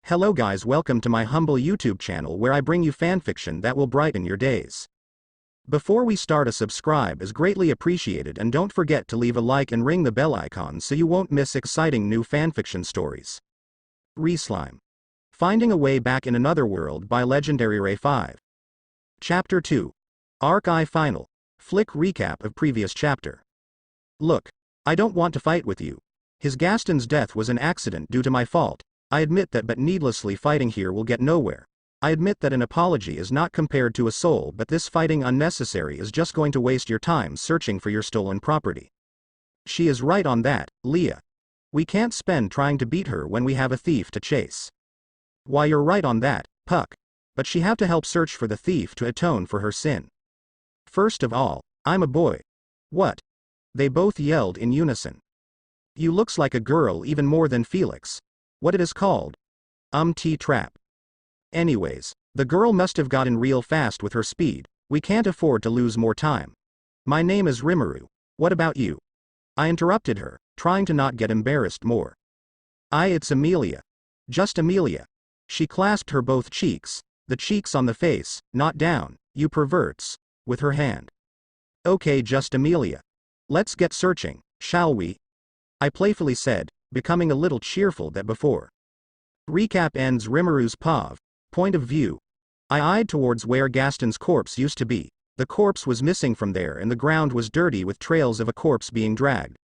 Hello guys, welcome to my humble YouTube channel where I bring you fanfiction that will brighten your days. Before we start, a subscribe is greatly appreciated, and don't forget to leave a like and ring the bell icon so you won't miss exciting new fanfiction stories. ReSlime. Finding a Way Back in Another World by Legendaryray5. Chapter 2. Arc I Final. Flick recap of previous chapter. Look, I don't want to fight with you. His Gaston's death was an accident due to my fault. I admit that, but needlessly fighting here will get nowhere. I admit that an apology is not compared to a soul, but this fighting unnecessary is just going to waste your time searching for your stolen property. She is right on that, Leah. We can't spend trying to beat her when we have a thief to chase. Why, you're right on that, Puck. But she have to help search for the thief to atone for her sin. First of all, I'm a boy. What? They both yelled in unison. You looks like a girl even more than Felix. What it is called? Trap. Anyways, the girl must have gotten real fast with her speed. We can't afford to lose more time. My name is Rimuru. What about you? I interrupted her, trying to not get embarrassed more. It's Amelia. Just Amelia. She clasped her both cheeks, the cheeks on the face, not down, you perverts, with her hand. Okay, just Amelia. Let's get searching, shall we? I playfully said, becoming a little cheerful that before. Recap ends. Rimuru's POV. Point of view. I eyed towards where Gaston's corpse used to be. The corpse was missing from there and the ground was dirty with trails of a corpse being dragged.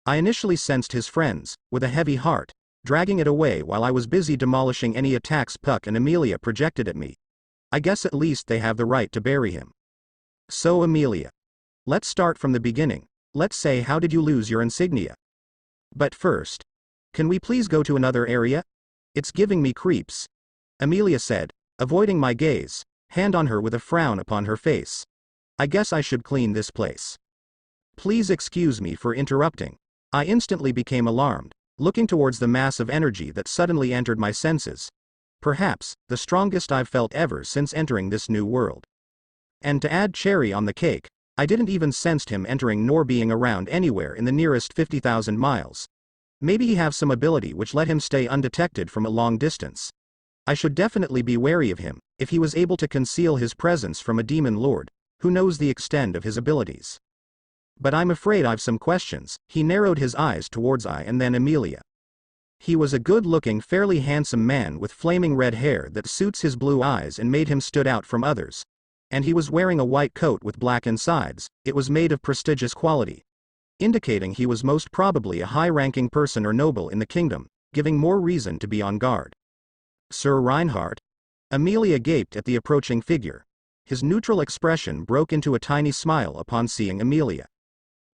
I initially sensed his friends, with a heavy heart, dragging it away while I was busy demolishing any attacks Puck and Amelia projected at me. I guess at least they have the right to bury him. So Amelia. Let's start from the beginning. Let's say, how did you lose your insignia? But first, can we please go to another area? It's giving me creeps. Amelia said, avoiding my gaze, hand on her with a frown upon her face. I guess I should clean this place. Please excuse me for interrupting. I instantly became alarmed, looking towards the mass of energy that suddenly entered my senses. Perhaps, the strongest I've felt ever since entering this new world. And to add cherry on the cake, I didn't even sense him entering nor being around anywhere in the nearest 50,000 miles. Maybe he have some ability which let him stay undetected from a long distance. I should definitely be wary of him, if he was able to conceal his presence from a demon lord, who knows the extent of his abilities. But I'm afraid I've some questions. He narrowed his eyes towards I and then Amelia. He was a good-looking, fairly handsome man with flaming red hair that suits his blue eyes and made him stood out from others. And he was wearing a white coat with black insides. It was made of prestigious quality, indicating he was most probably a high-ranking person or noble in the kingdom, giving more reason to be on guard. Sir Reinhard? Amelia gaped at the approaching figure. His neutral expression broke into a tiny smile upon seeing Amelia.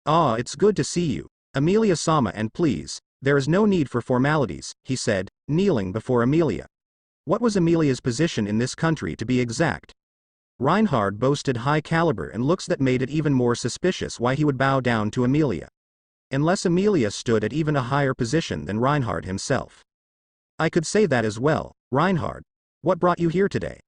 Ah, it's good to see you, Amelia-sama, and please, there is no need for formalities, he said, kneeling before Amelia. What was Amelia's position in this country, to be exact? Reinhard boasted high caliber and looks that made it even more suspicious why he would bow down to Amelia. Unless Amelia stood at even a higher position than Reinhard himself. I could say that as well. Reinhard, what brought you here today?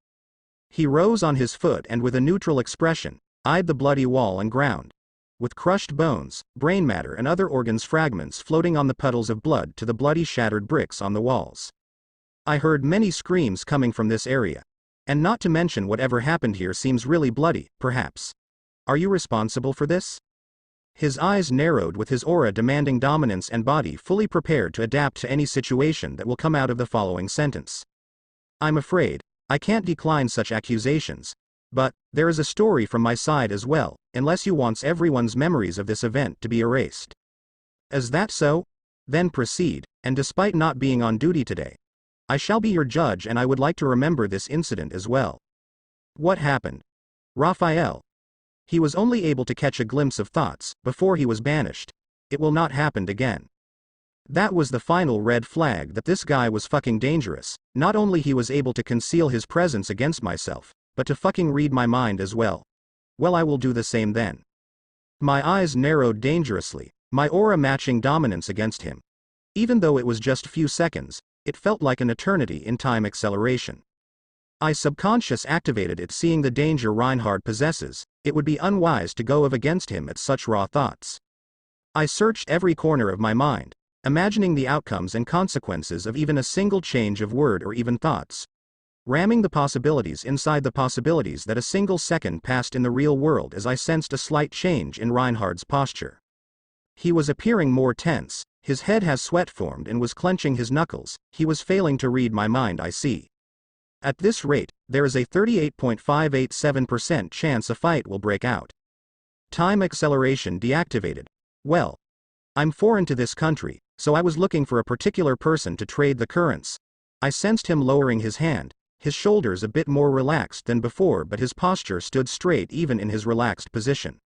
He rose on his foot and with a neutral expression, eyed the bloody wall and ground. With crushed bones, brain matter and other organs fragments floating on the puddles of blood to the bloody shattered bricks on the walls. I heard many screams coming from this area. And not to mention whatever happened here seems really bloody, perhaps. Are you responsible for this? His eyes narrowed with his aura demanding dominance and body fully prepared to adapt to any situation that will come out of the following sentence. I'm afraid, I can't decline such accusations. But, there is a story from my side as well, unless you wants everyone's memories of this event to be erased. Is that so? Then proceed, and despite not being on duty today, I shall be your judge and I would like to remember this incident as well. What happened? Raphael. He was only able to catch a glimpse of thoughts, before he was banished. It will not happen again. That was the final red flag that this guy was fucking dangerous. Not only he was able to conceal his presence against myself, but to fucking read my mind as well. Well, I will do the same then. My eyes narrowed dangerously, my aura matching dominance against him. Even though it was just few seconds, it felt like an eternity in time acceleration. I subconscious activated it, seeing the danger Reinhard possesses. It would be unwise to go against him at such raw thoughts. I searched every corner of my mind, imagining the outcomes and consequences of even a single change of word or even thoughts. Ramming the possibilities inside the possibilities that a single second passed in the real world as I sensed a slight change in Reinhard's posture. He was appearing more tense, his head has sweat formed and was clenching his knuckles, he was failing to read my mind. I see. At this rate, there is a 38.587% chance a fight will break out. Time acceleration deactivated. Well, I'm foreign to this country, so I was looking for a particular person to trade the currents. I sensed him lowering his hand, his shoulders a bit more relaxed than before, but his posture stood straight even in his relaxed position.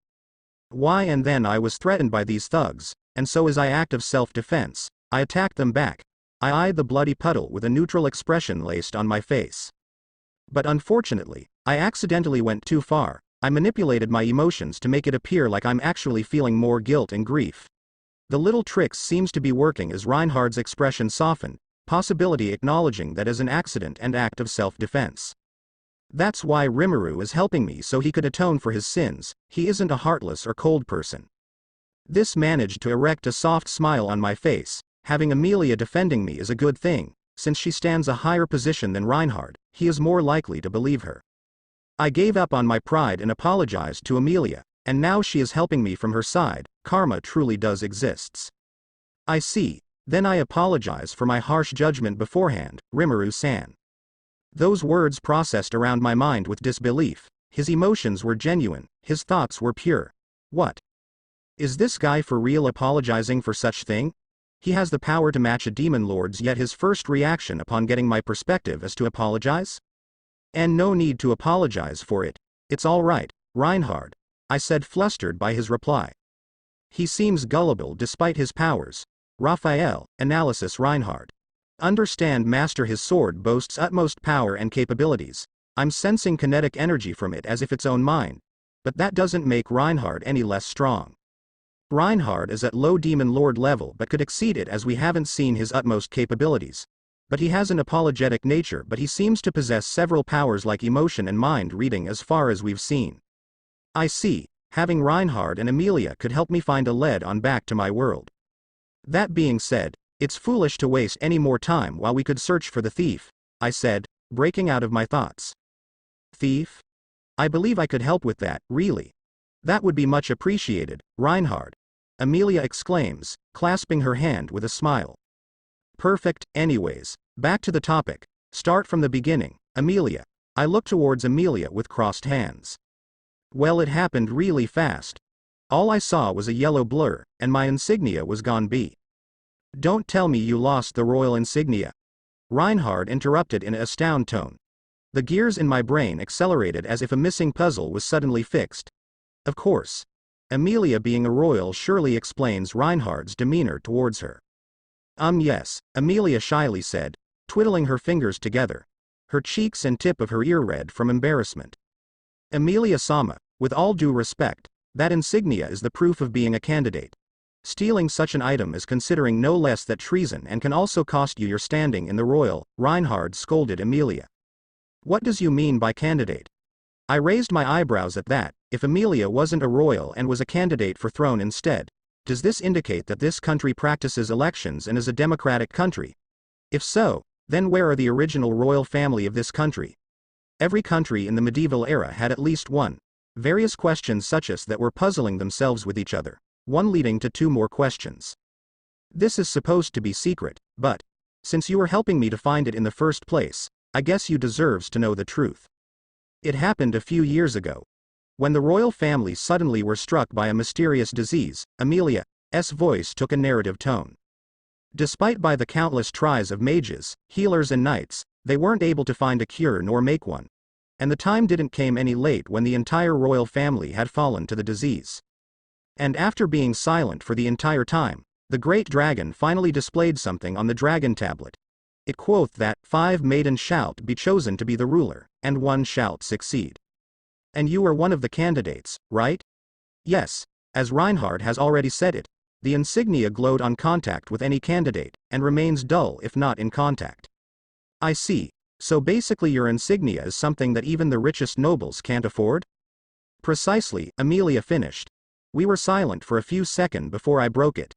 Why? And then I was threatened by these thugs, and so as I act of self-defense, I attacked them back. I eyed the bloody puddle with a neutral expression laced on my face. But unfortunately, I accidentally went too far. I manipulated my emotions to make it appear like I'm actually feeling more guilt and grief. The little tricks seems to be working as Reinhard's expression softened, possibility acknowledging that as an accident and act of self-defense. That's why Rimuru is helping me, so he could atone for his sins. He isn't a heartless or cold person. This managed to erect a soft smile on my face. Having Amelia defending me is a good thing, since she stands a higher position than Reinhard, he is more likely to believe her. I gave up on my pride and apologized to Amelia, and now she is helping me from her side. Karma truly does exists. I see. Then I apologize for my harsh judgment beforehand, Rimuru-san. Those words processed around my mind with disbelief. His emotions were genuine, his thoughts were pure. What? Is this guy for real apologizing for such thing? He has the power to match a demon lord's, yet his first reaction upon getting my perspective is to apologize? And no need to apologize for it. It's all right, Reinhard, I said, flustered by his reply. He seems gullible despite his powers. Raphael, analysis. Reinhard. Understand, master. His sword boasts utmost power and capabilities. I'm sensing kinetic energy from it as if its own mind. But that doesn't make Reinhard any less strong. Reinhard is at low demon lord level but could exceed it, as we haven't seen his utmost capabilities. But he has an apologetic nature, but he seems to possess several powers like emotion and mind reading as far as we've seen. I see. Having Reinhard and Amelia could help me find a lead on back to my world. That being said, it's foolish to waste any more time while we could search for the thief, I said, breaking out of my thoughts. Thief? I believe I could help with that, really. That would be much appreciated, Reinhard. Amelia exclaims, clasping her hand with a smile. Perfect. Anyways, back to the topic. Start from the beginning, Amelia. I looked towards Amelia with crossed hands. Well, it happened really fast. All I saw was a yellow blur, and my insignia was gone. Don't tell me you lost the royal insignia. Reinhard interrupted in a astounded tone. The gears in my brain accelerated as if a missing puzzle was suddenly fixed. Of course. Amelia being a royal surely explains Reinhard's demeanor towards her. Yes, Amelia shyly said, twiddling her fingers together. Her cheeks and tip of her ear red from embarrassment. Amelia-sama, with all due respect, that insignia is the proof of being a candidate. Stealing such an item is considering no less than treason and can also cost you your standing in the royal. Reinhard scolded Amelia. What does you mean by candidate? I raised my eyebrows at that. If Amelia wasn't a royal and was a candidate for throne instead, does this indicate that this country practices elections and is a democratic country? If so, then where are the original royal family of this country? Every country in the medieval era had at least one. Various questions such as that were puzzling themselves with each other, one leading to two more questions. This is supposed to be secret, but, since you were helping me to find it in the first place, I guess you deserves to know the truth. It happened a few years ago. When the royal family suddenly were struck by a mysterious disease, Amelia's voice took a narrative tone. Despite by the countless tries of mages, healers and knights, they weren't able to find a cure nor make one. And the time didn't came any late when the entire royal family had fallen to the disease. And after being silent for the entire time, the great dragon finally displayed something on the dragon tablet. It quoth that 5 maidens shalt be chosen to be the ruler, and 1 shalt succeed. And you are one of the candidates, right? Yes, as Reinhard has already said it, the insignia glowed on contact with any candidate, and remains dull if not in contact. I see. So basically your insignia is something that even the richest nobles can't afford? Precisely, Amelia finished. We were silent for a few seconds before I broke it.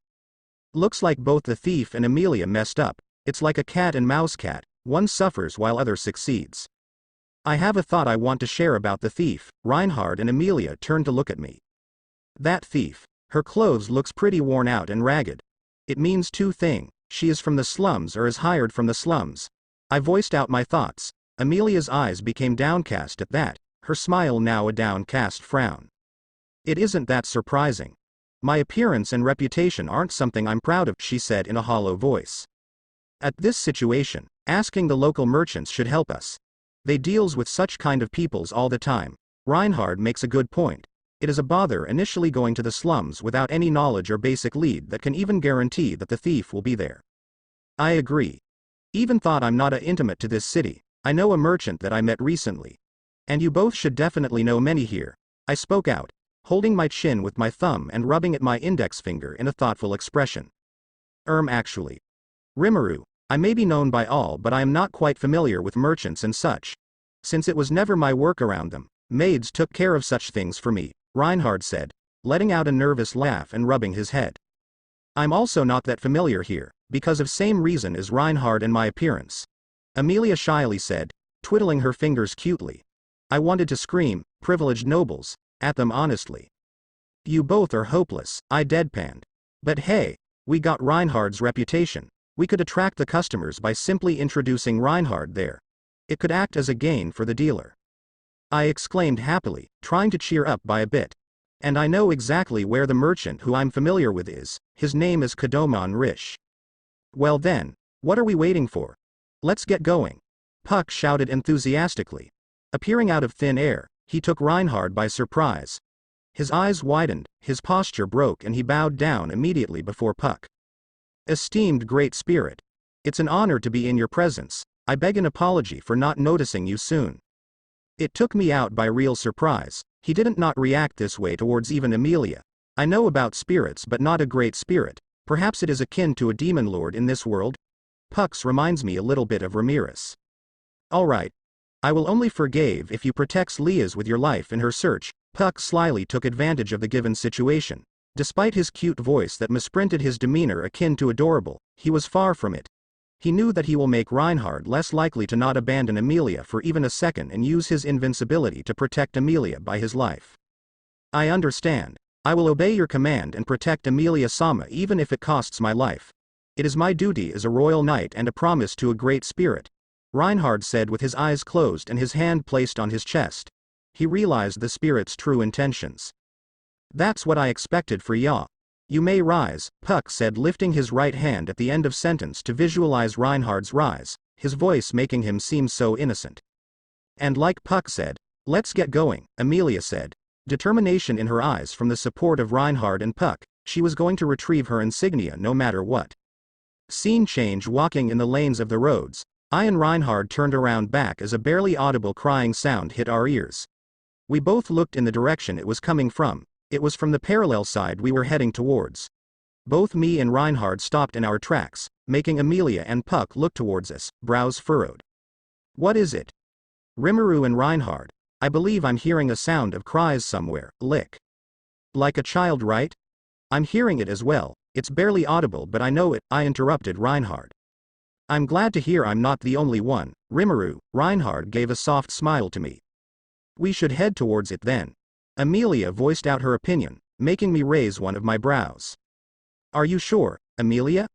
Looks like both the thief and Amelia messed up. It's like a cat and mouse cat, one suffers while other succeeds. I have a thought I want to share about the thief. Reinhard and Amelia turned to look at me. That thief. Her clothes looks pretty worn out and ragged. It means two things. She is from the slums or is hired from the slums. I voiced out my thoughts. Amelia's eyes became downcast at that, her smile now a downcast frown. It isn't that surprising. My appearance and reputation aren't something I'm proud of, she said in a hollow voice. At this situation, asking the local merchants should help us. They deals with such kind of peoples all the time. Reinhard makes a good point. It is a bother initially going to the slums without any knowledge or basic lead that can even guarantee that the thief will be there. I agree. Even thought I'm not intimate to this city. I know a merchant that I met recently. And you both should definitely know many here. I spoke out, holding my chin with my thumb and rubbing at my index finger in a thoughtful expression. Actually. Rimuru, I may be known by all but I am not quite familiar with merchants and such. Since it was never my work around them, maids took care of such things for me, Reinhard said, letting out a nervous laugh and rubbing his head. I'm also not that familiar here, because of same reason as Reinhard and my appearance. Amelia shyly said, twiddling her fingers cutely. I wanted to scream, privileged nobles, at them honestly. You both are hopeless, I deadpanned. But hey, we got Reinhard's reputation. We could attract the customers by simply introducing Reinhard there. It could act as a gain for the dealer. I exclaimed happily, trying to cheer up by a bit. And I know exactly where the merchant who I'm familiar with is. His name is Kadoman Rish. Well then, what are we waiting for? Let's get going. Puck shouted enthusiastically. Appearing out of thin air, he took Reinhard by surprise. His eyes widened, his posture broke and he bowed down immediately before Puck. Esteemed Great Spirit. It's an honor to be in your presence. I beg an apology for not noticing you soon. It took me out by real surprise. He didn't not react this way towards even Amelia. I know about spirits but not a great spirit. Perhaps it is akin to a demon lord in this world? Pucks reminds me a little bit of Ramirez. Alright. I will only forgive if you protects Leah's with your life in her search. Puck slyly took advantage of the given situation. Despite his cute voice that misprinted his demeanor akin to adorable, he was far from it. He knew that he will make Reinhard less likely to not abandon Amelia for even a second and use his invincibility to protect Amelia by his life. I understand. I will obey your command and protect Amelia-sama even if it costs my life. It is my duty as a royal knight and a promise to a great spirit, Reinhard said with his eyes closed and his hand placed on his chest. He realized the spirit's true intentions. That's what I expected for ya. You may rise, Puck said, lifting his right hand at the end of sentence to visualize Reinhard's rise, his voice making him seem so innocent. And like Puck said, let's get going, Amelia said, determination in her eyes from the support of Reinhard and Puck. She was going to retrieve her insignia no matter what. Scene change. Walking in the lanes of the roads, I and Reinhard turned around back as a barely audible crying sound hit our ears. We both looked in the direction it was coming from. It was from the parallel side we were heading towards. Both me and Reinhard stopped in our tracks, making Amelia and Puck look towards us, brows furrowed. What is it? Rimuru and Reinhard. I believe I'm hearing a sound of cries somewhere, lick. Like a child, right? I'm hearing it as well, it's barely audible but I know it, I interrupted Reinhard. I'm glad to hear I'm not the only one, Rimuru. Reinhard gave a soft smile to me. We should head towards it then. Amelia voiced out her opinion, making me raise one of my brows. Are you sure, Amelia?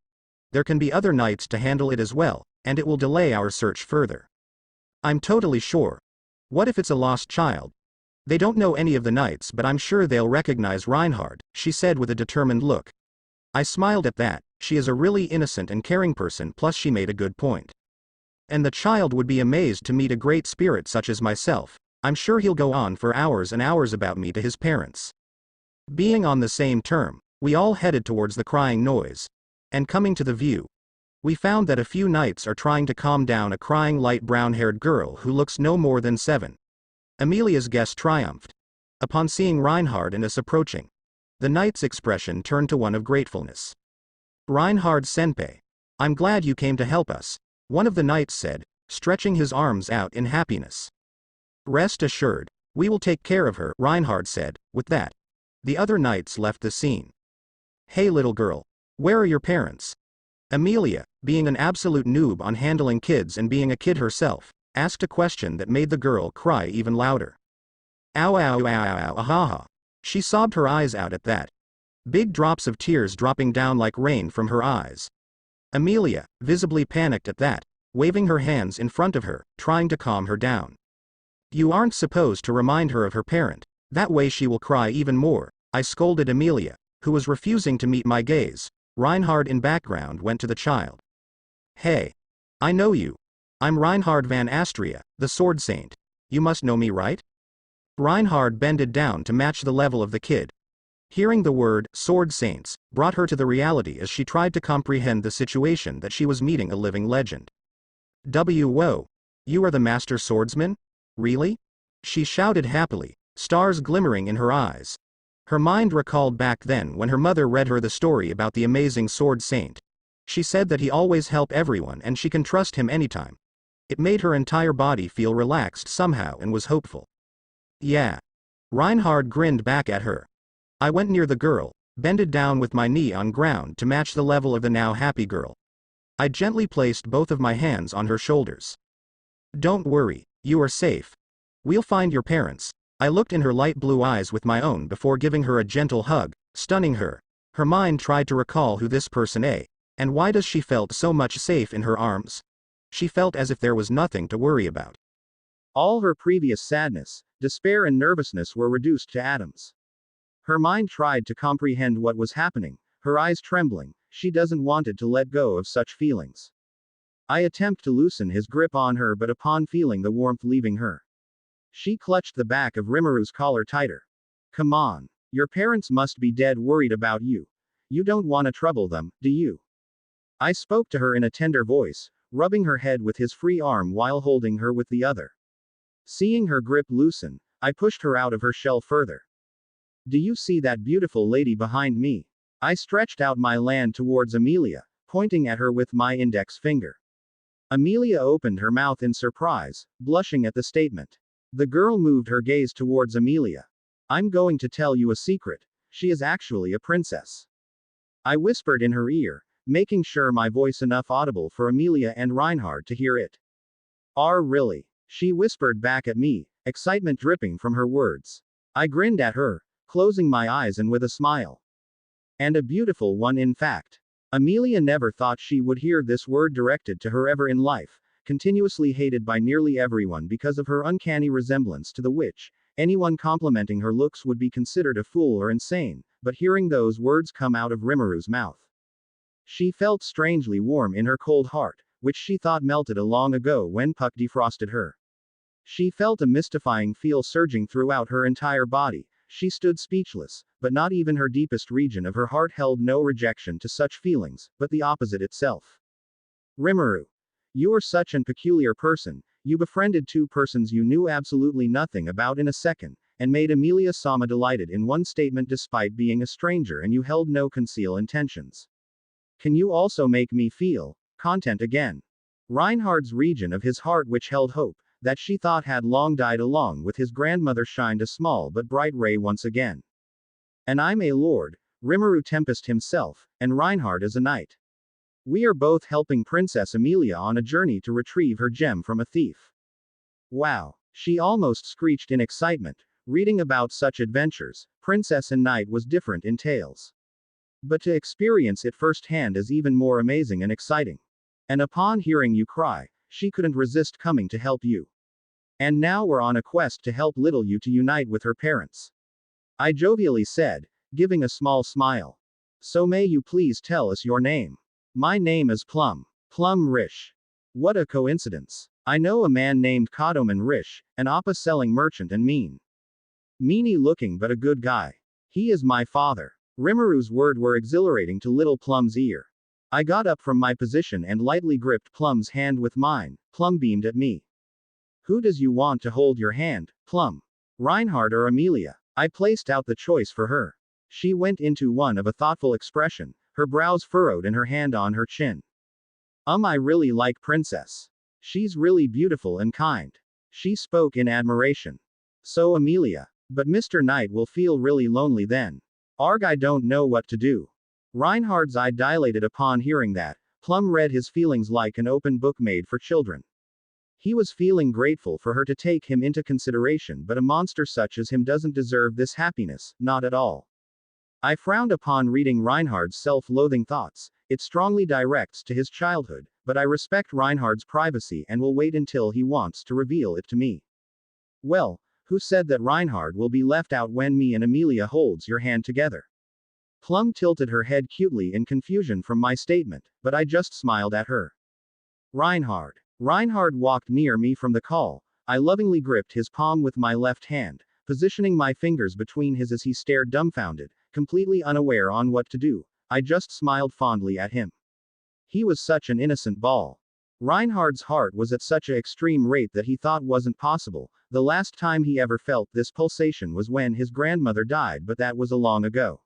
There can be other knights to handle it as well, and it will delay our search further. I'm totally sure. What if it's a lost child? They don't know any of the knights but I'm sure they'll recognize Reinhard, she said with a determined look. I smiled at that. She is a really innocent and caring person, plus she made a good point. And the child would be amazed to meet a great spirit such as myself. I'm sure he'll go on for hours and hours about me to his parents. Being on the same term, we all headed towards the crying noise. And coming to the view, we found that a few knights are trying to calm down a crying light brown-haired girl who looks no more than 7. Amelia's guest triumphed. Upon seeing Reinhard and us approaching, the knight's expression turned to one of gratefulness. Reinhard senpai, I'm glad you came to help us, one of the knights said, stretching his arms out in happiness. Rest assured, we will take care of her, Reinhard said. With that, the other knights left the scene. Hey little girl, Where are your parents? Amelia, being an absolute noob on handling kids and being a kid herself, asked a question that made the girl cry even louder. Ow ow ow ow ow ha. She sobbed her eyes out at that. Big drops of tears dropping down like rain from her eyes. Amelia, visibly panicked at that, waving her hands in front of her, trying to calm her down. You aren't supposed to remind her of her parent, that way she will cry even more, I scolded Amelia, who was refusing to meet my gaze. Reinhard in background went to the child. Hey. I know you. I'm Reinhard van Astria, the sword saint. You must know me, right? Reinhard bended down to match the level of the kid. Hearing the word, sword saints, brought her to the reality as she tried to comprehend the situation that she was meeting a living legend. Whoa. You are the master swordsman? Really? She shouted happily, stars glimmering in her eyes. Her mind recalled back then when her mother read her the story about the amazing sword saint. She said that he always helped everyone and she can trust him anytime. It made her entire body feel relaxed somehow and was hopeful. Yeah. Reinhard grinned back at her. I went near the girl, bended down with my knee on ground to match the level of the now happy girl. I gently placed both of my hands on her shoulders. Don't worry, you are safe. We'll find your parents. I looked in her light blue eyes with my own before giving her a gentle hug, stunning her. Her mind tried to recall who this person is, and why does she felt so much safe in her arms? She felt as if there was nothing to worry about. All her previous sadness, despair and nervousness were reduced to atoms. Her mind tried to comprehend what was happening, her eyes trembling, she doesn't wanted to let go of such feelings. I attempt to loosen his grip on her but upon feeling the warmth leaving her, she clutched the back of Rimaru's collar tighter. Come on. Your parents must be dead worried about you. You don't want to trouble them, do you? I spoke to her in a tender voice, rubbing her head with his free arm while holding her with the other. Seeing her grip loosen, I pushed her out of her shell further. Do you see that beautiful lady behind me? I stretched out my hand towards Amelia, pointing at her with my index finger. Amelia opened her mouth in surprise, blushing at the statement. The girl moved her gaze towards Amelia. I'm going to tell you a secret. She is actually a princess. I whispered in her ear, making sure my voice enough audible for Amelia and Reinhard to hear it. Really? She whispered back at me, excitement dripping from her words. I grinned at her, closing my eyes and with a smile. And a beautiful one in fact. Amelia never thought she would hear this word directed to her ever in life, continuously hated by nearly everyone because of her uncanny resemblance to the witch. Anyone complimenting her looks would be considered a fool or insane, but hearing those words come out of Rimaru's mouth, she felt strangely warm in her cold heart, which she thought melted long ago when Puck defrosted her. She felt a mystifying feel surging throughout her entire body. She stood speechless, but not even her deepest region of her heart held no rejection to such feelings, but the opposite itself. Rimaru. You are such an peculiar person, you befriended two persons you knew absolutely nothing about in a second, and made Amelia Sama delighted in one statement despite being a stranger and you held no concealed intentions. Can you also make me feel content again? Reinhard's region of his heart which held hope, that she thought had long died along with his grandmother shined a small but bright ray once again. And I'm a lord, Rimaru Tempest himself, and Reinhard is a knight. We are both helping Princess Amelia on a journey to retrieve her gem from a thief. Wow, she almost screeched in excitement, reading about such adventures, princess and knight was different in tales. But to experience it firsthand is even more amazing and exciting. And upon hearing you cry, she couldn't resist coming to help you. And now we're on a quest to help little you to unite with her parents. I jovially said, giving a small smile. So may you please tell us your name. My name is Plum. Plum Rish. What a coincidence. I know a man named Kodoman Rish, an oppa-selling merchant and meanie looking but a good guy. He is my father. Rimaru's words were exhilarating to little Plum's ear. I got up from my position and lightly gripped Plum's hand with mine. Plum beamed at me. Who does you want to hold your hand, Plum? Reinhard or Amelia? I placed out the choice for her. She went into one of a thoughtful expression, her brows furrowed and her hand on her chin. I really like Princess. She's really beautiful and kind. She spoke in admiration. So Amelia. But Mr. Knight will feel really lonely then. I don't know what to do. Reinhard's eye dilated upon hearing that. Plum read his feelings like an open book made for children. He was feeling grateful for her to take him into consideration, but a monster such as him doesn't deserve this happiness, not at all. I frowned upon reading Reinhard's self-loathing thoughts. It strongly directs to his childhood, but I respect Reinhard's privacy and will wait until he wants to reveal it to me. Well, who said that Reinhard will be left out when me and Amelia holds your hand together? Plum tilted her head cutely in confusion from my statement, but I just smiled at her. Reinhard. Reinhard walked near me from the call. I lovingly gripped his palm with my left hand, positioning my fingers between his as he stared dumbfounded, completely unaware on what to do. I just smiled fondly at him. He was such an innocent ball. Reinhard's heart was at such an extreme rate that he thought wasn't possible. The last time he ever felt this pulsation was when his grandmother died, but that was a long ago.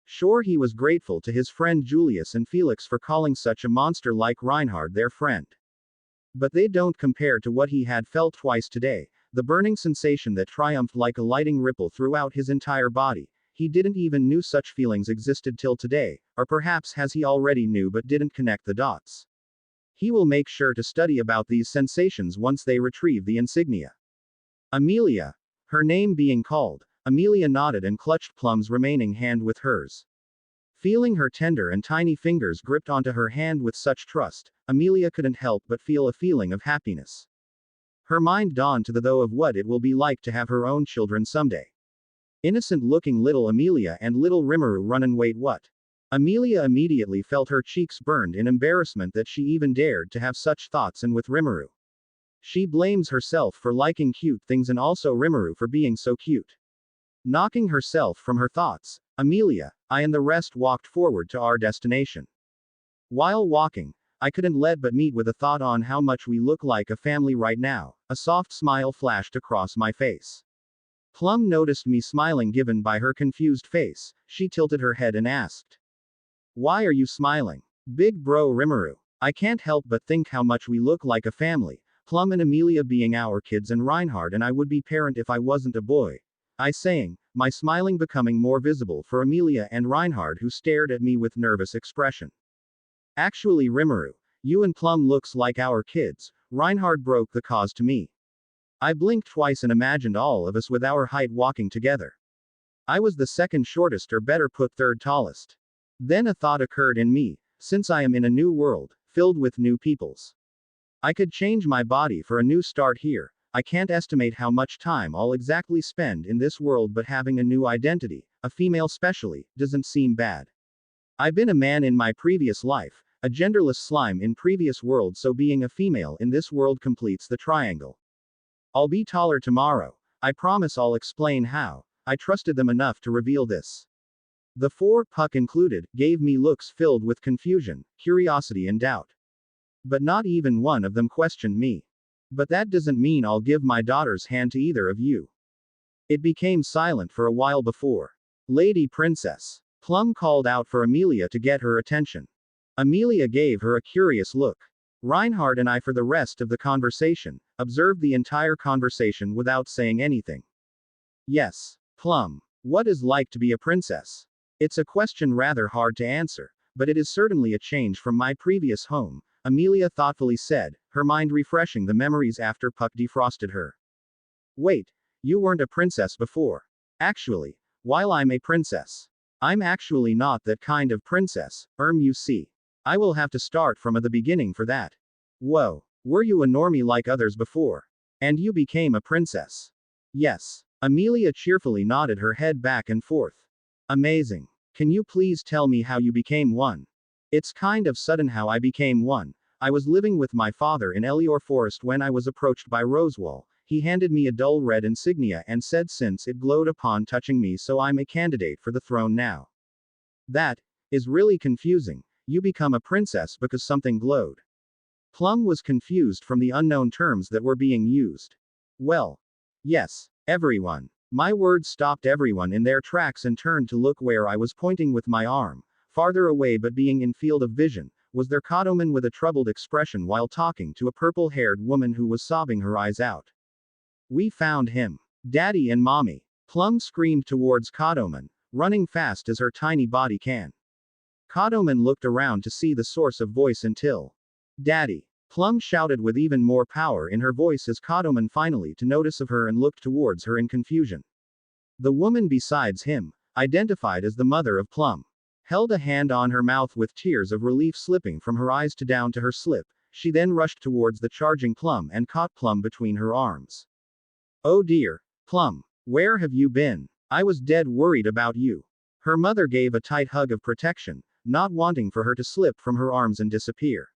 Sure, he was grateful to his friend Julius and Felix for calling such a monster like Reinhard their friend. But they don't compare to what he had felt twice today, the burning sensation that triumphed like a lighting ripple throughout his entire body. He didn't even knew such feelings existed till today, or perhaps has he already knew but didn't connect the dots. He will make sure to study about these sensations once they retrieve the insignia. Amelia. Her name being called, Amelia nodded and clutched Plum's remaining hand with hers. Feeling her tender and tiny fingers gripped onto her hand with such trust, Amelia couldn't help but feel a feeling of happiness. Her mind dawned to the thought of what it will be like to have her own children someday. Innocent-looking little Amelia and little Rimuru run and wait what? Amelia immediately felt her cheeks burned in embarrassment that she even dared to have such thoughts, and with Rimuru. She blames herself for liking cute things and also Rimuru for being so cute. Knocking herself from her thoughts, Amelia, I and the rest walked forward to our destination. While walking, I couldn't let but meet with a thought on how much we look like a family right now. A soft smile flashed across my face. Plum noticed me smiling given by her confused face. She tilted her head and asked. Why are you smiling? Big bro Rimuru. I can't help but think how much we look like a family. Plum and Amelia being our kids and Reinhard and I would be parent if I wasn't a boy. I saying, my smiling becoming more visible for Amelia and Reinhard who stared at me with nervous expression. Actually Rimuru, you and Plum looks like our kids. Reinhard broke the cause to me. I blinked twice and imagined all of us with our height walking together. I was the second shortest, or better put third tallest. Then a thought occurred in me, since I am in a new world, filled with new peoples. I could change my body for a new start here. I can't estimate how much time I'll exactly spend in this world, but having a new identity, a female specially, doesn't seem bad. I've been a man in my previous life, a genderless slime in previous world, so being a female in this world completes the triangle. I'll be taller tomorrow. I promise I'll explain how. I trusted them enough to reveal this. The four, Puck included, gave me looks filled with confusion, curiosity and doubt. But not even one of them questioned me. But that doesn't mean I'll give my daughter's hand to either of you. It became silent for a while before. Lady Princess. Plum called out for Amelia to get her attention. Amelia gave her a curious look. Reinhard and I, for the rest of the conversation, observed the entire conversation without saying anything. Yes. Plum. What is like to be a princess? It's a question rather hard to answer, but it is certainly a change from my previous home, Amelia thoughtfully said, her mind refreshing the memories after Puck defrosted her. Wait, you weren't a princess before. Actually, while I'm a princess, I'm actually not that kind of princess, you see. I will have to start from the beginning for that. Whoa, were you a normie like others before? And you became a princess? Yes. Amelia cheerfully nodded her head back and forth. Amazing. Can you please tell me how you became one? It's kind of sudden how I became one. I was living with my father in Elior Forest when I was approached by Rosewall. He handed me a dull red insignia and said since it glowed upon touching me, so I'm a candidate for the throne now. That is really confusing. You become a princess because something glowed. Plum was confused from the unknown terms that were being used. Well, yes, everyone. My words stopped everyone in their tracks and turned to look where I was pointing with my arm. Farther away but being in field of vision, was their Kodoman with a troubled expression while talking to a purple-haired woman who was sobbing her eyes out. We found him. Daddy and Mommy. Plum screamed towards Kodoman, running fast as her tiny body can. Kodoman looked around to see the source of voice until. Daddy. Plum shouted with even more power in her voice as Kodoman finally to notice of her and looked towards her in confusion. The woman besides him, identified as the mother of Plum, held a hand on her mouth with tears of relief slipping from her eyes to down to her slip. She then rushed towards the charging Plum and caught Plum between her arms. Oh dear, Plum, where have you been? I was dead worried about you. Her mother gave a tight hug of protection, not wanting for her to slip from her arms and disappear.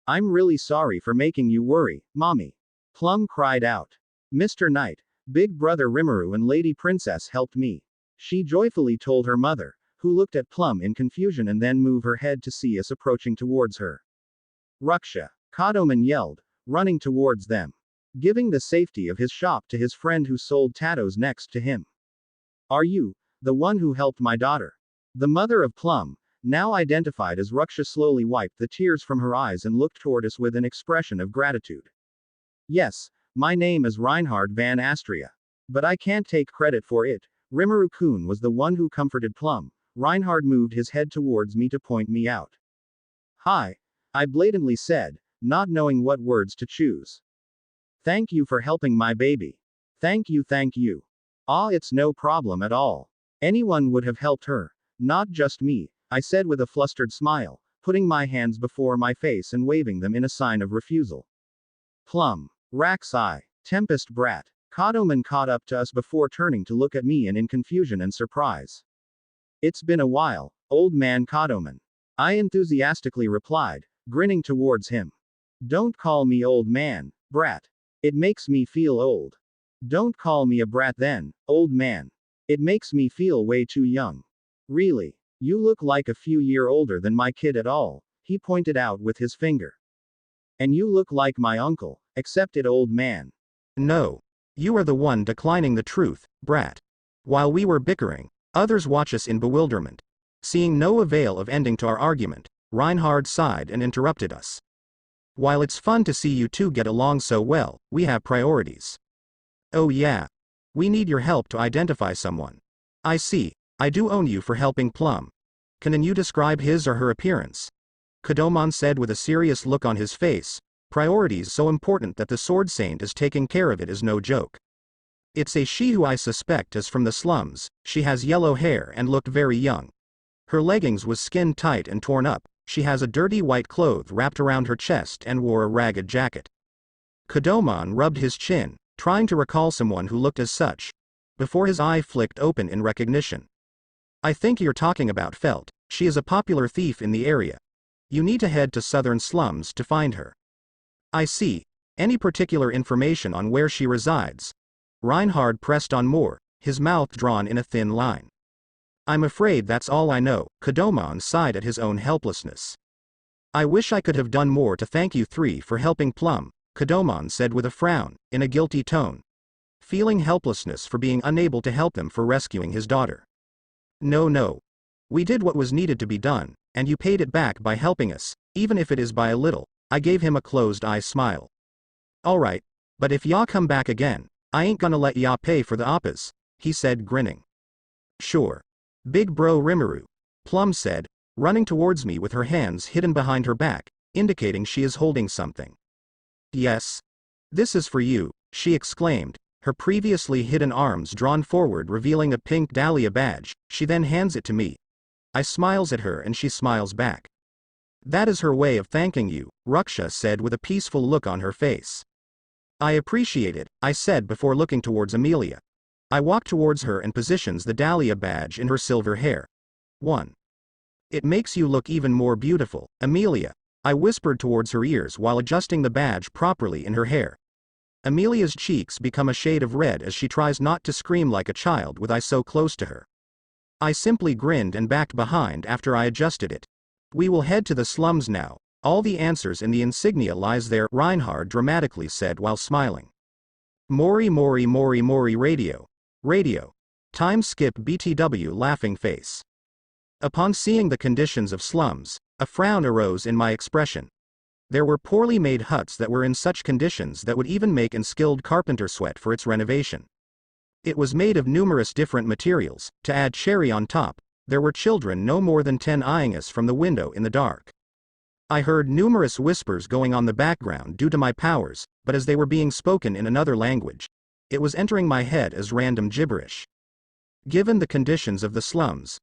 I'm really sorry for making you worry, Mommy. Plum cried out. Mr. Knight, Big Brother Rimuru and Lady Princess helped me. She joyfully told her mother, who looked at Plum in confusion and then moved her head to see us approaching towards her. Ruksha, Kodoman yelled, running towards them, giving the safety of his shop to his friend who sold tattoos next to him. Are you the one who helped my daughter? The mother of Plum, now identified as Ruksha, slowly wiped the tears from her eyes and looked toward us with an expression of gratitude. Yes, my name is Reinhard van Astria. But I can't take credit for it. Rimuru-kun was the one who comforted Plum. Reinhard moved his head towards me to point me out. Hi, I blatantly said, not knowing what words to choose. Thank you for helping my baby. Thank you, thank you. Ah, it's no problem at all. Anyone would have helped her. Not just me, I said with a flustered smile, putting my hands before my face and waving them in a sign of refusal. Plum. Raksai. Tempest brat. Kodoman caught up to us before turning to look at me and in confusion and surprise. It's been a while, old man Kodoman. I enthusiastically replied, grinning towards him. Don't call me old man, brat. It makes me feel old. Don't call me a brat then, old man. It makes me feel way too young. Really, you look like a few years older than my kid at all, he pointed out with his finger. And you look like my uncle, except it, old man. No. You are the one declining the truth, brat. While we were bickering, others watch us in bewilderment. Seeing no avail of ending to our argument, Reinhard sighed and interrupted us. While it's fun to see you two get along so well, we have priorities. Oh yeah. We need your help to identify someone. I see. I do own you for helping Plum. Can you describe his or her appearance? Kodoman said with a serious look on his face. Priorities so important that the sword saint is taking care of it is no joke. It's a she who I suspect is from the slums. She has yellow hair and looked very young. Her leggings was skin tight and torn up. She has a dirty white cloth wrapped around her chest and wore a ragged jacket. Kodoman rubbed his chin, trying to recall someone who looked as such, before his eye flicked open in recognition. I think you're talking about Felt. She is a popular thief in the area. You need to head to southern slums to find her. I see. Any particular information on where she resides? Reinhard pressed on more, his mouth drawn in a thin line. I'm afraid that's all I know. Kodoman sighed at his own helplessness. I wish I could have done more to thank you three for helping Plum, Kodoman said with a frown, in a guilty tone. Feeling helplessness for being unable to help them for rescuing his daughter. No. We did what was needed to be done, and you paid it back by helping us, even if it is by a little. I gave him a closed-eye smile. Alright, but if y'all come back again, I ain't gonna let y'all pay for the oppas, he said grinning. Sure. Big bro Rimuru, Plum said, running towards me with her hands hidden behind her back, indicating she is holding something. Yes. This is for you, she exclaimed, her previously hidden arms drawn forward revealing a pink dahlia badge. She then hands it to me. I smiles at her and she smiles back. That is her way of thanking you, Ruksha said with a peaceful look on her face. I appreciate it, I said before looking towards Amelia. I walk towards her and positions the dahlia badge in her silver hair. 1. It makes you look even more beautiful, Amelia, I whispered towards her ears while adjusting the badge properly in her hair. Amelia's cheeks become a shade of red as she tries not to scream like a child with I so close to her. I simply grinned and backed behind after I adjusted it. We will head to the slums now. All the answers in the insignia lies there, Reinhard dramatically said while smiling. Mori radio. Radio. Time skip BTW laughing face. Upon seeing the conditions of slums, a frown arose in my expression. There were poorly made huts that were in such conditions that would even make an skilled carpenter sweat for its renovation. It was made of numerous different materials. To add cherry on top, There were children no more than 10 eyeing us from the window in the dark. I heard numerous whispers going on in the background due to my powers, but as they were being spoken in another language, it was entering my head as random gibberish. Given the conditions of the slums,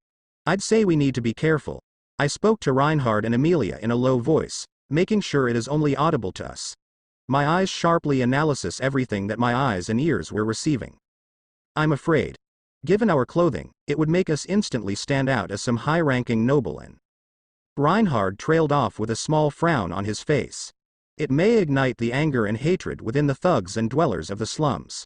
I'd say we need to be careful. I spoke to Reinhard and Amelia in a low voice, making sure it is only audible to us. My eyes sharply analysis everything that my eyes and ears were receiving. I'm afraid, given our clothing, it would make us instantly stand out as some high-ranking noble, and Reinhard trailed off with a small frown on his face. It may ignite the anger and hatred within the thugs and dwellers of the slums.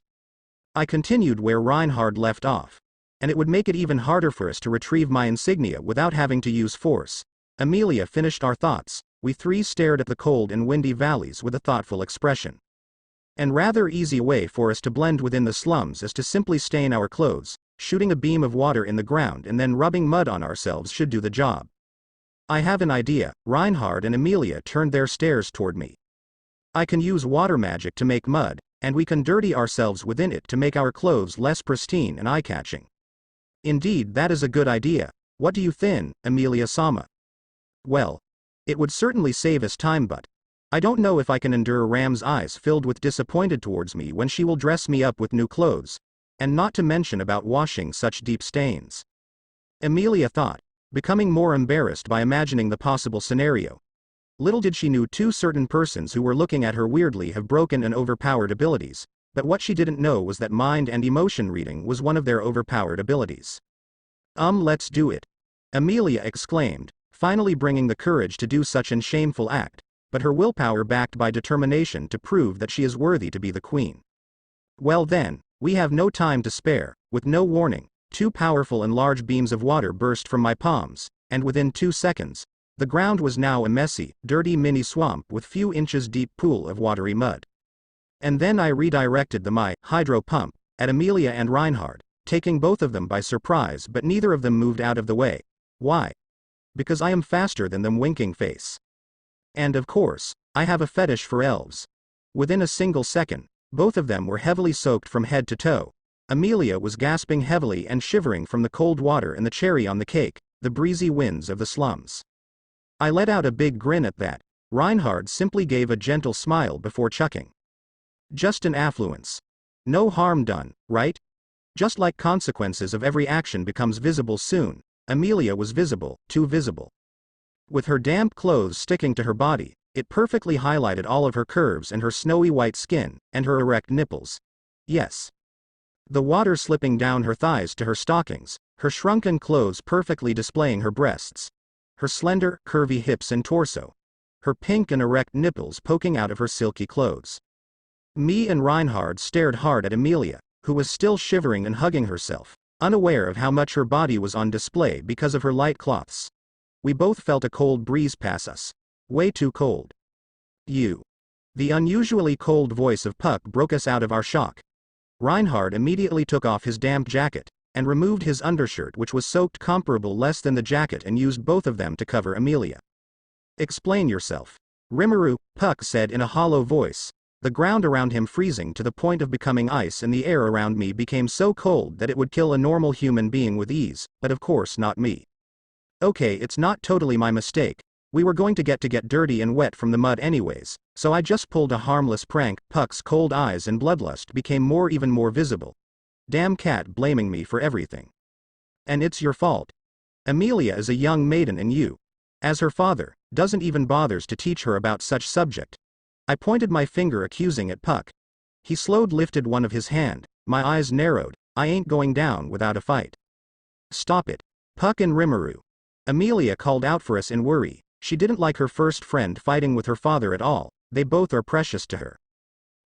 I continued where Reinhard left off, and it would make it even harder for us to retrieve my insignia without having to use force. Amelia finished our thoughts. We three stared at the cold and windy valleys with a thoughtful expression. And rather easy way for us to blend within the slums is to simply stain our clothes, shooting a beam of water in the ground and then rubbing mud on ourselves should do the job. I have an idea. Reinhard and Amelia turned their stares toward me. I can use water magic to make mud, and we can dirty ourselves within it to make our clothes less pristine and eye-catching. Indeed, that is a good idea. What do you think, Amelia-sama? Well, it would certainly save us time, but I don't know if I can endure Ram's eyes filled with disappointed towards me when she will dress me up with new clothes, and not to mention about washing such deep stains. Amelia thought, becoming more embarrassed by imagining the possible scenario. Little did she knew two certain persons who were looking at her weirdly have broken and overpowered abilities, but what she didn't know was that mind and emotion reading was one of their overpowered abilities. Let's do it. Amelia exclaimed, finally bringing the courage to do such an shameful act, but her willpower backed by determination to prove that she is worthy to be the queen. Well then, we have no time to spare. With no warning, 2 powerful and large beams of water burst from my palms, and within 2 seconds, the ground was now a messy, dirty mini swamp with few inches deep pool of watery mud. And then I redirected my hydro pump at Amelia and Reinhard, taking both of them by surprise, but neither of them moved out of the way. Why? Because I am faster than them, winking face. And of course, I have a fetish for elves. Within a single second, both of them were heavily soaked from head to toe. Amelia was gasping heavily and shivering from the cold water and the cherry on the cake, the breezy winds of the slums. I let out a big grin at that. Reinhard simply gave a gentle smile before chucking. Just an affluence. No harm done, right? Just like consequences of every action becomes visible soon, Amelia was visible, too visible. With her damp clothes sticking to her body, it perfectly highlighted all of her curves and her snowy white skin, and her erect nipples. Yes. The water slipping down her thighs to her stockings, her shrunken clothes perfectly displaying her breasts, her slender, curvy hips and torso, her pink and erect nipples poking out of her silky clothes. Me and Reinhard stared hard at Amelia, who was still shivering and hugging herself, unaware of how much her body was on display because of her light cloths. We both felt a cold breeze pass us. Way too cold. You. The unusually cold voice of Puck broke us out of our shock. Reinhard immediately took off his damp jacket, and removed his undershirt, which was soaked comparable less than the jacket, and used both of them to cover Amelia. Explain yourself. Rimuru, Puck said in a hollow voice, the ground around him freezing to the point of becoming ice, and the air around me became so cold that it would kill a normal human being with ease, but of course not me. Okay, it's not totally my mistake. We were going to get dirty and wet from the mud anyways, so I just pulled a harmless prank. Puck's cold eyes and bloodlust became even more visible. Damn cat blaming me for everything. And it's your fault. Amelia is a young maiden and you, as her father, doesn't even bothers to teach her about such subject. I pointed my finger accusing at Puck. He slowed lifted one of his hand, my eyes narrowed. I ain't going down without a fight. Stop it. Puck and Rimuru. Amelia called out for us in worry. She didn't like her first friend fighting with her father at all. They both are precious to her.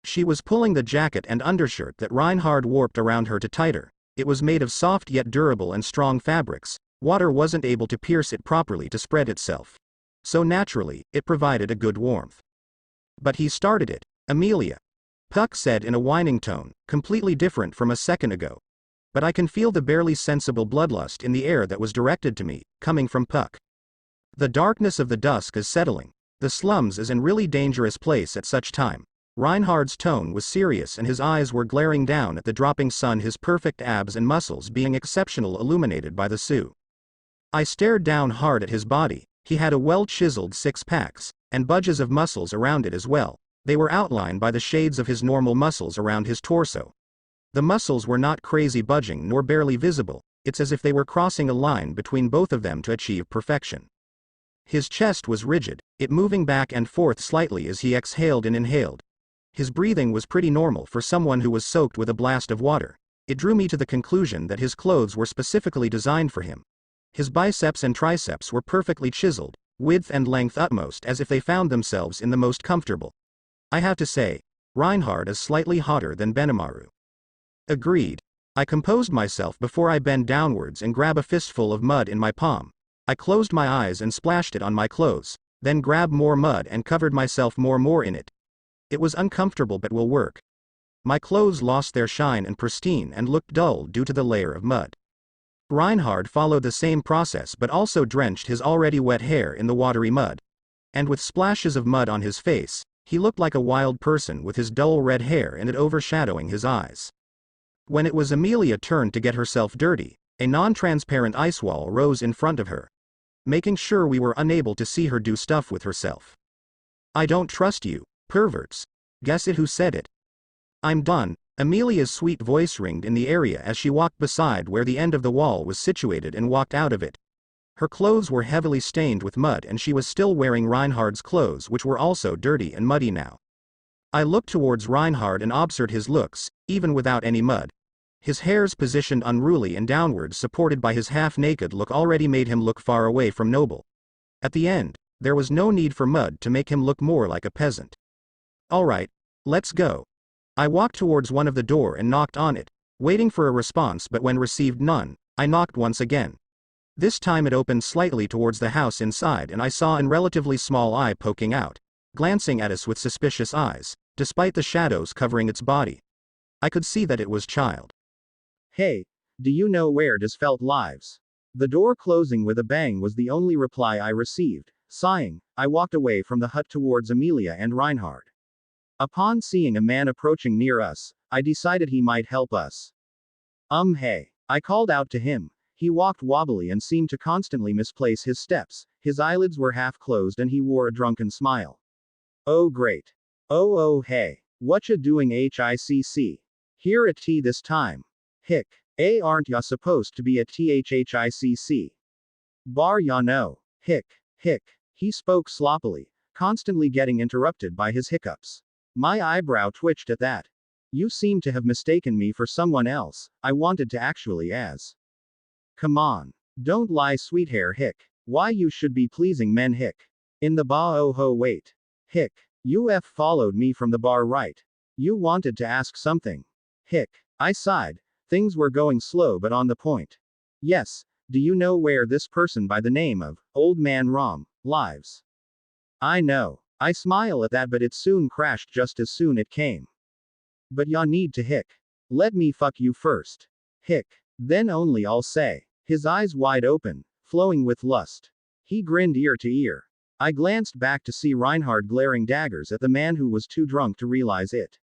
She was pulling the jacket and undershirt that Reinhard warped around her to tighter. It was made of soft yet durable and strong fabrics. Water wasn't able to pierce it properly to spread itself. So naturally, it provided a good warmth. But he started it, Amelia. Puck said in a whining tone, completely different from a second ago. But I can feel the barely sensible bloodlust in the air that was directed to me, coming from Puck. The darkness of the dusk is settling. The slums is an really dangerous place at such time. Reinhard's tone was serious and his eyes were glaring down at the dropping sun, his perfect abs and muscles being exceptional illuminated by the Sioux. I stared down hard at his body. He had a well-chiseled six-packs, and budges of muscles around it as well. They were outlined by the shades of his normal muscles around his torso. The muscles were not crazy budging nor barely visible, it's as if they were crossing a line between both of them to achieve perfection. His chest was rigid, it moving back and forth slightly as he exhaled and inhaled. His breathing was pretty normal for someone who was soaked with a blast of water. It drew me to the conclusion that his clothes were specifically designed for him. His biceps and triceps were perfectly chiseled, width and length utmost as if they found themselves in the most comfortable. I have to say, Reinhard is slightly hotter than Benimaru. Agreed. I composed myself before I bend downwards and grab a fistful of mud in my palm. I closed my eyes and splashed it on my clothes, then grabbed more mud and covered myself more in it. It was uncomfortable but will work. My clothes lost their shine and pristine and looked dull due to the layer of mud. Reinhard followed the same process but also drenched his already wet hair in the watery mud. And with splashes of mud on his face, he looked like a wild person with his dull red hair and it overshadowing his eyes. When it was Amelia's turn to get herself dirty, a non-transparent ice wall rose in front of her, making sure we were unable to see her do stuff with herself. I don't trust you, perverts. Guess it who said it. I'm done. Amelia's sweet voice ringed in the area as she walked beside where the end of the wall was situated and walked out of it. Her clothes were heavily stained with mud and she was still wearing Reinhard's clothes which were also dirty and muddy now. I looked towards Reinhard and observed his looks, even without any mud. His hairs positioned unruly and downwards supported by his half-naked look already made him look far away from noble. At the end, there was no need for mud to make him look more like a peasant. Alright, let's go. I walked towards one of the door and knocked on it, waiting for a response but when received none, I knocked once again. This time it opened slightly towards the house inside and I saw an relatively small eye poking out, glancing at us with suspicious eyes, despite the shadows covering its body. I could see that it was child. Hey, do you know where does Felt lives? The door closing with a bang was the only reply I received. Sighing, I walked away from the hut towards Amelia and Reinhard. Upon seeing a man approaching near us, I decided he might help us. Hey. I called out to him. He walked wobbly and seemed to constantly misplace his steps, his eyelids were half closed and he wore a drunken smile. Oh great. Oh hey. Whatcha doing HICC? Here at T this time. Hick. Aren't ya supposed to be at THHICC? Bar ya know. Hick. He spoke sloppily, constantly getting interrupted by his hiccups. My eyebrow twitched at that. You seem to have mistaken me for someone else, I wanted to actually as. Come on. Don't lie sweethair hick. Why you should be pleasing men hick. In the bar oh ho wait. Hick. You followed me from the bar right. You wanted to ask something. Hick. I sighed. Things were going slow but on the point. Yes, do you know where this person by the name of Old Man Rom lives? I know. I smile at that but it soon crashed just as soon it came. But ya need to hick. Let me fuck you first. Hick. Then only I'll say. His eyes wide open, flowing with lust. He grinned ear to ear. I glanced back to see Reinhard glaring daggers at the man who was too drunk to realize it.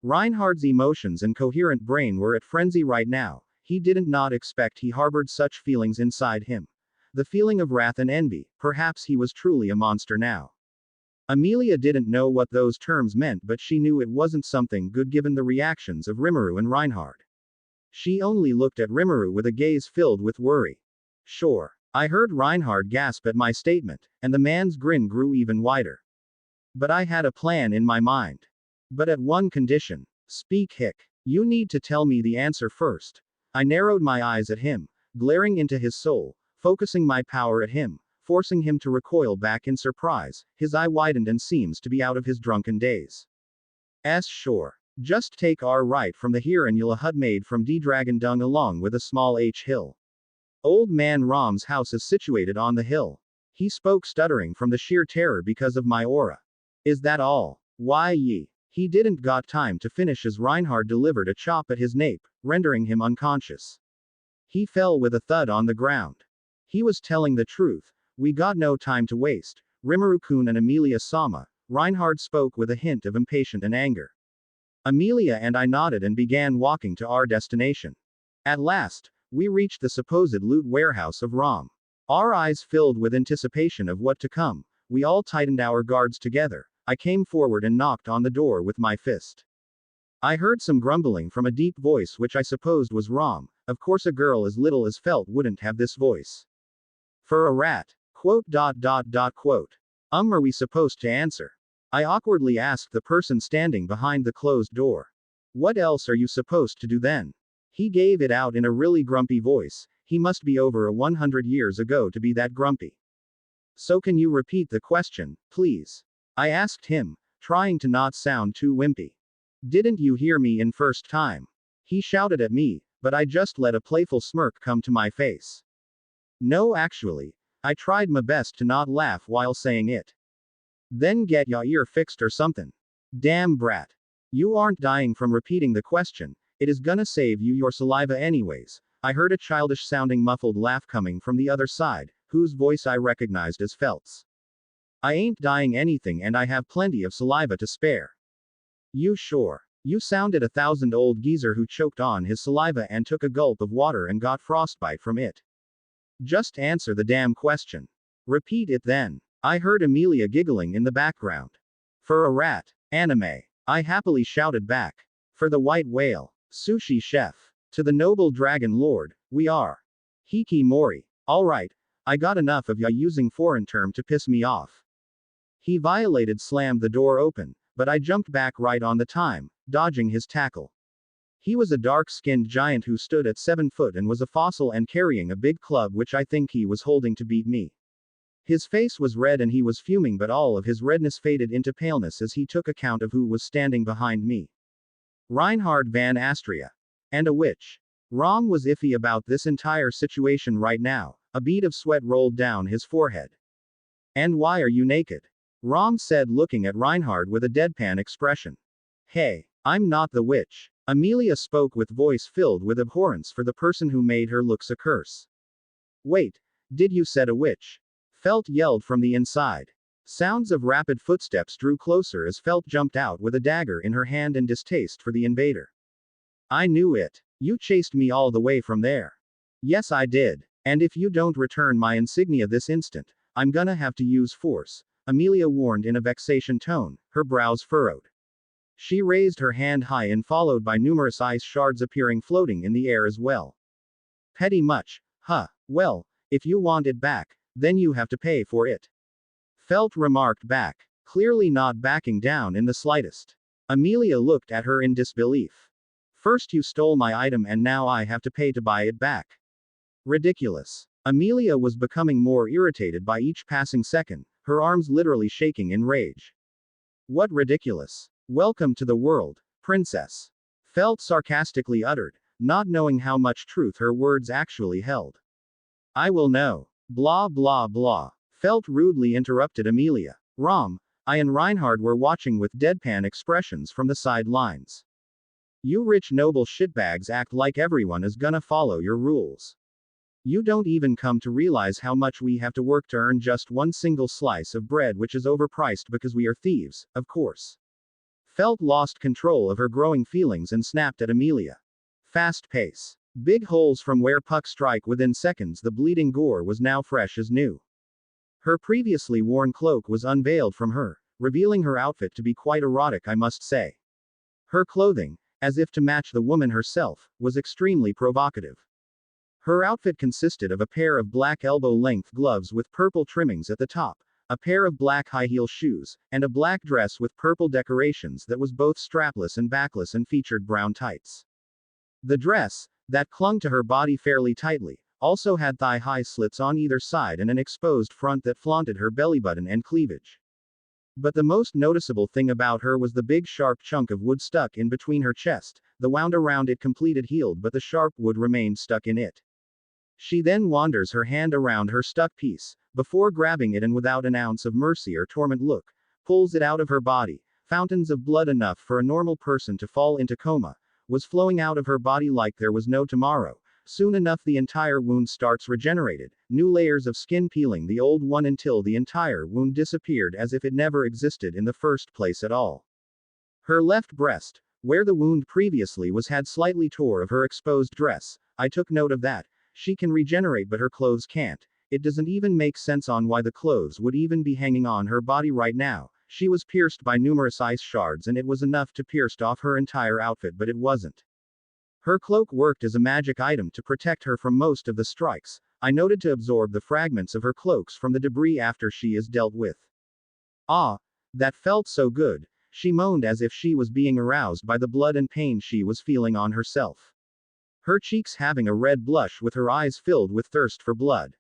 Reinhard's emotions and coherent brain were at frenzy right now. He didn't not expect he harbored such feelings inside him. The feeling of wrath and envy, perhaps he was truly a monster now. Amelia didn't know what those terms meant but she knew it wasn't something good given the reactions of Rimuru and Reinhard. She only looked at Rimuru with a gaze filled with worry. Sure. I heard Reinhard gasp at my statement, and the man's grin grew even wider. But I had a plan in my mind. But at one condition. Speak hick. You need to tell me the answer first. I narrowed my eyes at him, glaring into his soul, focusing my power at him, forcing him to recoil back in surprise. His eye widened and seems to be out of his drunken daze. Sure. Just take our right from the here and you'll a hut made from D-dragon dung along with a small hill. Old Man Rom's house is situated on the hill. He spoke stuttering from the sheer terror because of my aura. Is that all? Why ye? He didn't got time to finish as Reinhard delivered a chop at his nape, rendering him unconscious. He fell with a thud on the ground. He was telling the truth. We got no time to waste. Rimuru-kun and Amelia Sama. Reinhard spoke with a hint of impatience and anger. Amelia and I nodded and began walking to our destination. At last, we reached the supposed loot warehouse of Rom. Our eyes filled with anticipation of what to come, we all tightened our guards together. I came forward and knocked on the door with my fist. I heard some grumbling from a deep voice which I supposed was Rom. Of course a girl as little as Felt wouldn't have this voice. For a rat. Quote. Are we supposed to answer? I awkwardly asked the person standing behind the closed door. What else are you supposed to do then? He gave it out in a really grumpy voice. He must be over 100 years ago to be that grumpy. So can you repeat the question, please? I asked him, trying to not sound too wimpy. Didn't you hear me in first time? He shouted at me, but I just let a playful smirk come to my face. No, actually. I tried my best to not laugh while saying it. Then get ya ear fixed or something. Damn brat. You aren't dying from repeating the question, it is gonna save you your saliva anyways. I heard a childish sounding muffled laugh coming from the other side, whose voice I recognized as Felt's. I ain't dying anything and I have plenty of saliva to spare. You sure? You sounded 1,000-old geezer who choked on his saliva and took a gulp of water and got frostbite from it. Just answer the damn question. Repeat it then. I heard Amelia giggling in the background. For a rat. Anime. I happily shouted back. For the white whale. Sushi chef. To the noble dragon lord, we are. Hiki mori. Alright. I got enough of ya using foreign term to piss me off. He slammed the door open, but I jumped back right on the time, dodging his tackle. He was a dark-skinned giant who stood at 7 foot and was a fossil and carrying a big club which I think he was holding to beat me. His face was red and he was fuming, but all of his redness faded into paleness as he took account of who was standing behind me. Reinhard van Astria. And a witch. Rom was iffy about this entire situation right now. A bead of sweat rolled down his forehead. And why are you naked? Rom said, looking at Reinhard with a deadpan expression. Hey, I'm not the witch. Amelia spoke with voice filled with abhorrence for the person who made her looks a curse. Wait, did you said a witch? Felt yelled from the inside. Sounds of rapid footsteps drew closer as Felt jumped out with a dagger in her hand in distaste for the invader. I knew it. You chased me all the way from there. Yes, I did. And if you don't return my insignia this instant, I'm gonna have to use force, Amelia warned in a vexation tone, her brows furrowed. She raised her hand high and followed by numerous ice shards appearing floating in the air as well. Petty much, huh? Well, if you want it back, then you have to pay for it. Felt remarked back, clearly not backing down in the slightest. Amelia looked at her in disbelief. First you stole my item and now I have to pay to buy it back. Ridiculous. Amelia was becoming more irritated by each passing second, her arms literally shaking in rage. What ridiculous? Welcome to the world, princess. Felt sarcastically uttered, not knowing how much truth her words actually held. I will know. Blah blah blah. Felt rudely interrupted Amelia. Rom, I and Reinhard were watching with deadpan expressions from the sidelines. You rich noble shitbags act like everyone is gonna follow your rules. You don't even come to realize how much we have to work to earn just one single slice of bread, which is overpriced because we are thieves, of course. Felt lost control of her growing feelings and snapped at Amelia. Fast pace. Big holes from where puck strike within seconds. The bleeding gore was now fresh as new. Her previously worn cloak was unveiled from her, revealing her outfit to be quite erotic, I must say. Her clothing, as if to match the woman herself, was extremely provocative. Her outfit consisted of a pair of black elbow-length gloves with purple trimmings at the top, a pair of black high-heel shoes, and a black dress with purple decorations that was both strapless and backless and featured brown tights. The dress, that clung to her body fairly tightly, also had thigh-high slits on either side and an exposed front that flaunted her belly button and cleavage. But the most noticeable thing about her was the big sharp chunk of wood stuck in between her chest. The wound around it completed healed, but the sharp wood remained stuck in it. She then wanders her hand around her stuck piece, before grabbing it and without an ounce of mercy or torment look, pulls it out of her body. Fountains of blood enough for a normal person to fall into coma, was flowing out of her body like there was no tomorrow. Soon enough the entire wound starts regenerated, new layers of skin peeling the old one until the entire wound disappeared as if it never existed in the first place at all. Her left breast, where the wound previously was, had slightly tore of her exposed dress. I took note of that. She can regenerate but her clothes can't. It doesn't even make sense on why the clothes would even be hanging on her body right now. She was pierced by numerous ice shards and it was enough to pierce off her entire outfit, but it wasn't. Her cloak worked as a magic item to protect her from most of the strikes. I noted to absorb the fragments of her cloaks from the debris after she is dealt with. Ah, that felt so good. She moaned as if she was being aroused by the blood and pain she was feeling on herself. Her cheeks having a red blush with her eyes filled with thirst for blood.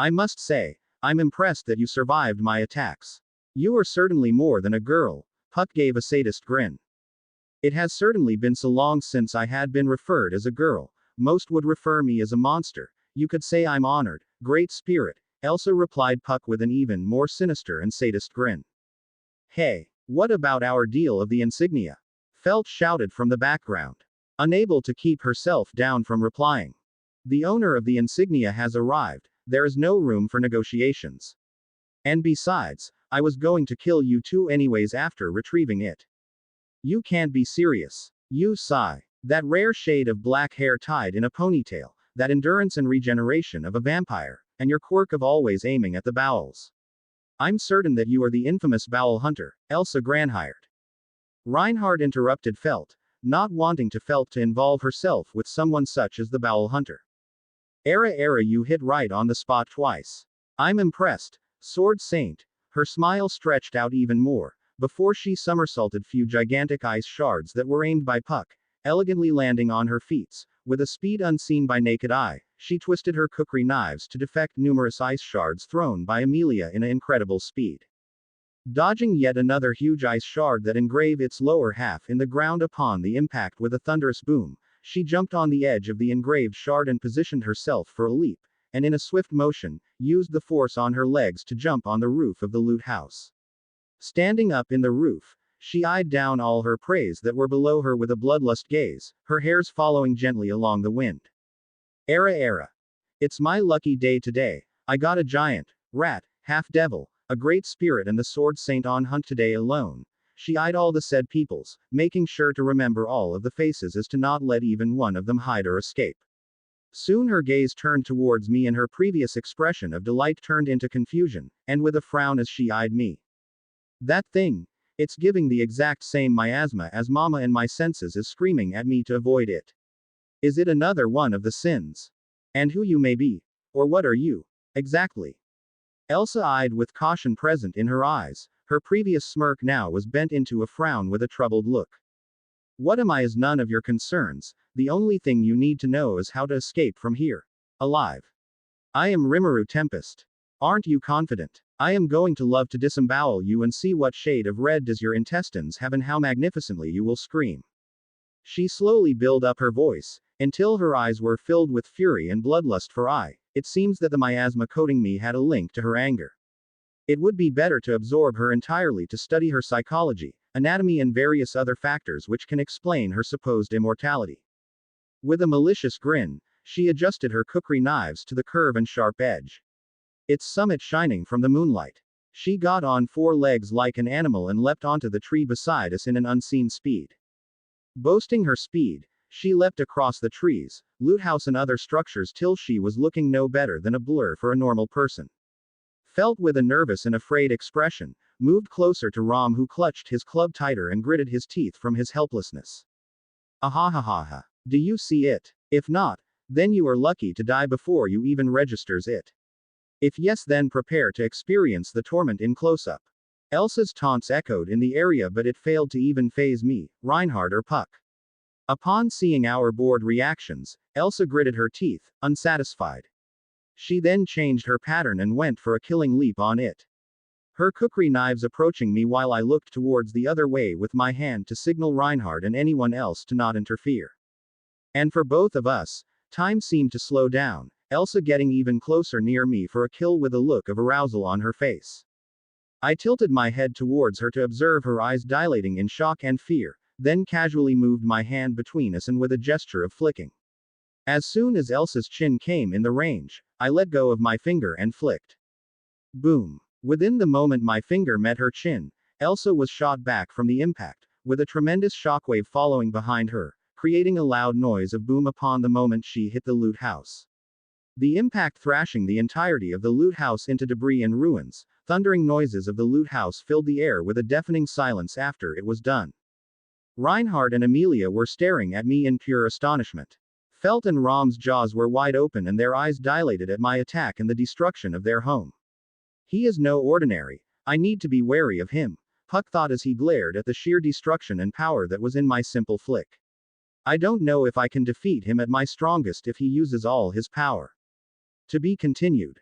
I must say, I'm impressed that you survived my attacks. You are certainly more than a girl. Puck gave a sadist grin. It has certainly been so long since I had been referred as a girl. Most would refer me as a monster. You could say I'm honored. Great spirit. Elsa replied, Puck with an even more sinister and sadist grin. Hey, what about our deal of the insignia? Felt shouted from the background. Unable to keep herself down from replying. The owner of the insignia has arrived. There is no room for negotiations. And besides, I was going to kill you two anyways after retrieving it. You can't be serious. You sigh. That rare shade of black hair tied in a ponytail, that endurance and regeneration of a vampire, and your quirk of always aiming at the bowels. I'm certain that you are the infamous bowel hunter, Elsa Reinhard. Reinhard interrupted Felt, not wanting to Felt to involve herself with someone such as the bowel hunter. Era, you hit right on the spot twice. I'm impressed. Sword Saint. Her smile stretched out even more, before she somersaulted few gigantic ice shards that were aimed by Puck, elegantly landing on her feet. With a speed unseen by naked eye, she twisted her kukri knives to deflect numerous ice shards thrown by Amelia in an incredible speed. Dodging yet another huge ice shard that engraved its lower half in the ground upon the impact with a thunderous boom, she jumped on the edge of the engraved shard and positioned herself for a leap, and in a swift motion, used the force on her legs to jump on the roof of the loot house. Standing up in the roof, she eyed down all her preys that were below her with a bloodlust gaze, her hairs following gently along the wind. Era. It's my lucky day today. I got a giant, rat, half-devil, a great spirit and the sword saint on hunt today alone. She eyed all the said peoples, making sure to remember all of the faces as to not let even one of them hide or escape. Soon her gaze turned towards me and her previous expression of delight turned into confusion, and with a frown as she eyed me. That thing. It's giving the exact same miasma as Mama and my senses is screaming at me to avoid it. Is it another one of the sins? And who you may be? Or what are you? Exactly. Elsa eyed with caution present in her eyes, her previous smirk now was bent into a frown with a troubled look. What am I is none of your concerns, the only thing you need to know is how to escape from here. Alive. I am Rimuru Tempest. Aren't you confident? I am going to love to disembowel you and see what shade of red does your intestines have and how magnificently you will scream. She slowly built up her voice, until her eyes were filled with fury and bloodlust for it seems that the miasma coating me had a link to her anger. It would be better to absorb her entirely to study her psychology, anatomy and various other factors which can explain her supposed immortality. With a malicious grin, she adjusted her kukri knives to the curve and sharp edge. Its summit shining from the moonlight. She got on 4 legs like an animal and leapt onto the tree beside us in an unseen speed. Boasting her speed, she leapt across the trees, loot house and other structures till she was looking no better than a blur for a normal person. Felt with a nervous and afraid expression, moved closer to Rom who clutched his club tighter and gritted his teeth from his helplessness. Ahahaha. Do you see it? If not, then you are lucky to die before you even registers it. If yes, then prepare to experience the torment in close-up. Elsa's taunts echoed in the area but it failed to even faze me, Reinhard or Puck. Upon seeing our bored reactions, Elsa gritted her teeth, unsatisfied. She then changed her pattern and went for a killing leap on it. Her kukri knives approaching me while I looked towards the other way with my hand to signal Reinhard and anyone else to not interfere. And for both of us, time seemed to slow down, Elsa getting even closer near me for a kill with a look of arousal on her face. I tilted my head towards her to observe her eyes dilating in shock and fear, then casually moved my hand between us and with a gesture of flicking. As soon as Elsa's chin came in the range, I let go of my finger and flicked. Boom. Within the moment my finger met her chin, Elsa was shot back from the impact, with a tremendous shockwave following behind her, creating a loud noise of boom upon the moment she hit the loot house. The impact thrashing the entirety of the loot house into debris and ruins. Thundering noises of the loot house filled the air with a deafening silence after it was done. Reinhard and Amelia were staring at me in pure astonishment. Felt and Rom's jaws were wide open and their eyes dilated at my attack and the destruction of their home. He is no ordinary. I need to be wary of him, Puck thought as he glared at the sheer destruction and power that was in my simple flick. I don't know if I can defeat him at my strongest if he uses all his power. To be continued.